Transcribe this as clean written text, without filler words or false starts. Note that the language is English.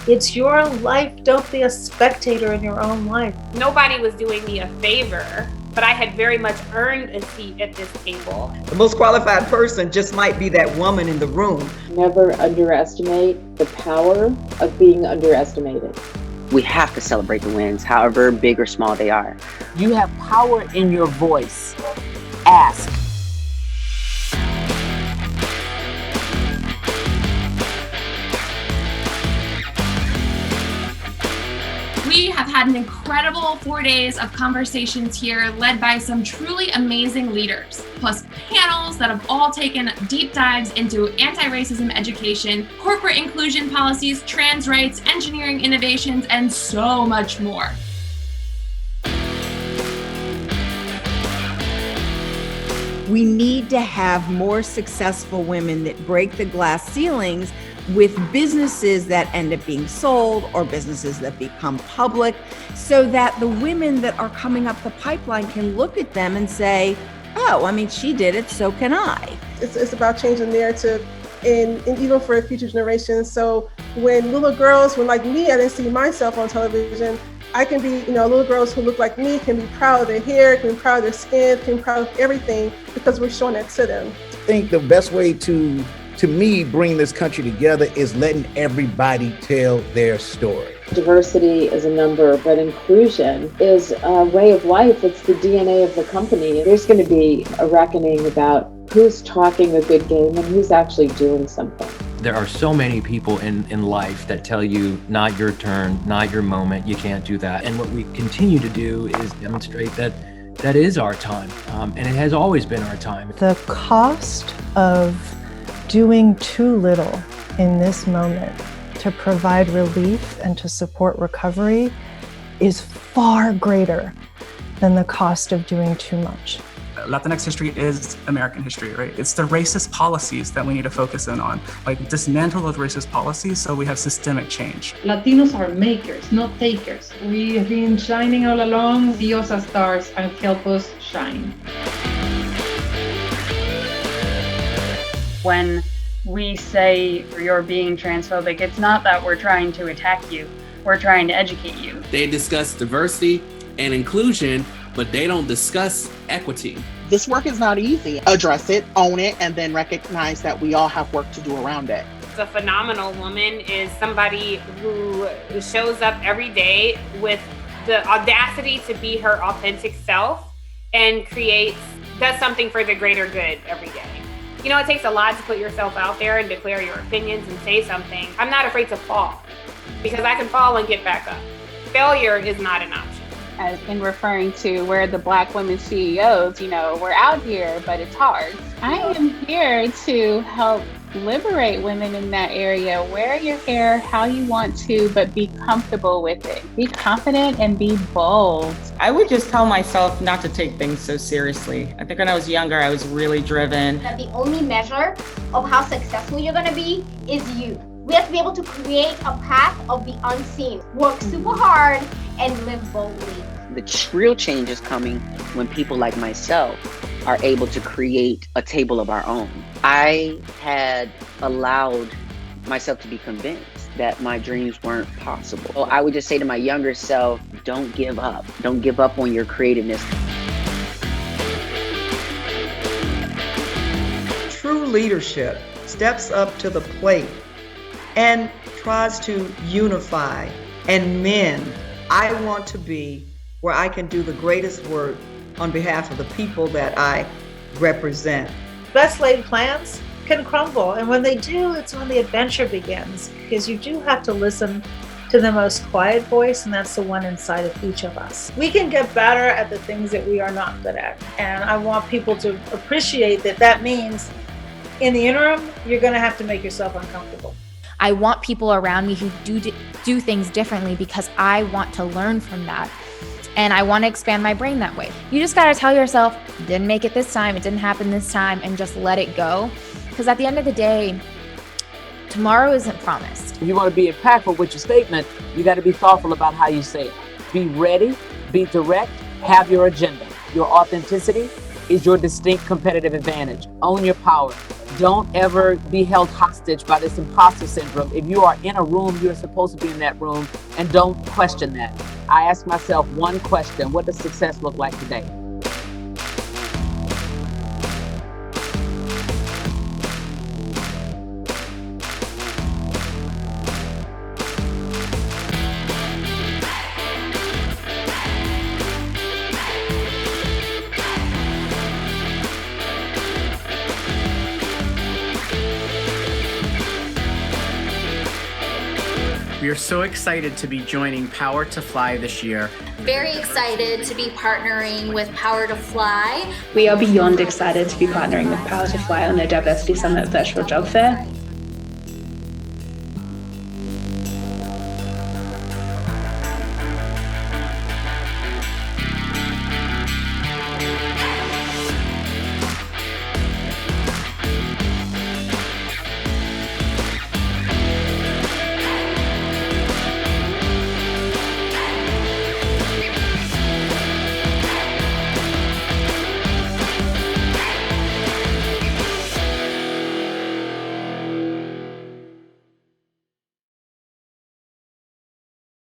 It's your life. Don't be a spectator in your own life. Nobody was doing me a favor, but I had very much earned a seat at this table. The most qualified person just might be that woman in the room. Never underestimate the power of being underestimated. We have to celebrate the wins, however big or small they are. You have power in your voice. Ask. We have had an incredible 4 days of conversations here led by some truly amazing leaders, plus panels that have all taken deep dives into anti-racism education, corporate inclusion policies, trans rights, engineering innovations, and so much more. We need to have more successful women that break the glass ceilings with businesses that end up being sold or businesses that become public, so that the women that are coming up the pipeline can look at them and say, oh, I mean, she did it, so can I. It's about changing the narrative and even for future generations. So when little girls, when like me, I didn't see myself on television, I can be, little girls who look like me can be proud of their hair, can be proud of their skin, can be proud of everything because we're showing that to them. I think the best way to me, bring this country together is letting everybody tell their story. Diversity is a number, but inclusion is a way of life. It's the DNA of the company. There's going to be a reckoning about who's talking a good game and who's actually doing something. There are so many people in life that tell you, not your turn, not your moment, you can't do that. And what we continue to do is demonstrate that is our time, and it has always been our time. The cost of doing too little in this moment to provide relief and to support recovery is far greater than the cost of doing too much. Latinx history is American history, right? It's the racist policies that we need to focus in on. Like, dismantle those racist policies so we have systemic change. Latinos are makers, not takers. We have been shining all along. See us as stars and help us shine. When we say you're being transphobic, it's not that we're trying to attack you, we're trying to educate you. They discuss diversity and inclusion, but they don't discuss equity. This work is not easy. Address it, own it, and then recognize that we all have work to do around it. A phenomenal woman is somebody who shows up every day with the audacity to be her authentic self and does something for the greater good every day. It takes a lot to put yourself out there and declare your opinions and say something. I'm not afraid to fall because I can fall and get back up. Failure is not an option. As in referring to where the Black women CEOs, we're out here, but it's hard. I am here to help liberate women in that area. Wear your hair how you want to, but be comfortable with it. Be confident and be bold. I would just tell myself not to take things so seriously. I think when I was younger, I was really driven. That the only measure of how successful you're gonna be is you. We have to be able to create a path of the unseen. Work super hard and live boldly. The real change is coming when people like myself are able to create a table of our own. I had allowed myself to be convinced that my dreams weren't possible. So I would just say to my younger self, don't give up. Don't give up on your creativeness. True leadership steps up to the plate and tries to unify and mend. I want to be where I can do the greatest work on behalf of the people that I represent. Best laid plans can crumble, and when they do, it's when the adventure begins, because you do have to listen to the most quiet voice, and that's the one inside of each of us. We can get better at the things that we are not good at, and I want people to appreciate that means in the interim, you're going to have to make yourself uncomfortable. I want people around me who do things differently because I want to learn from that. And I want to expand my brain that way. You just got to tell yourself, didn't make it this time, it didn't happen this time, and just let it go. Because at the end of the day, tomorrow isn't promised. If you want to be impactful with your statement, you got to be thoughtful about how you say it. Be ready, be direct, have your agenda. Your authenticity is your distinct competitive advantage. Own your power. Don't ever be held hostage by this imposter syndrome. If you are in a room, you're supposed to be in that room, and don't question that. I ask myself one question: what does success look like today? We are so excited to be joining PowerToFly this year. Very excited to be partnering with PowerToFly. We are beyond excited to be partnering with PowerToFly on their Diversity Summit virtual job fair.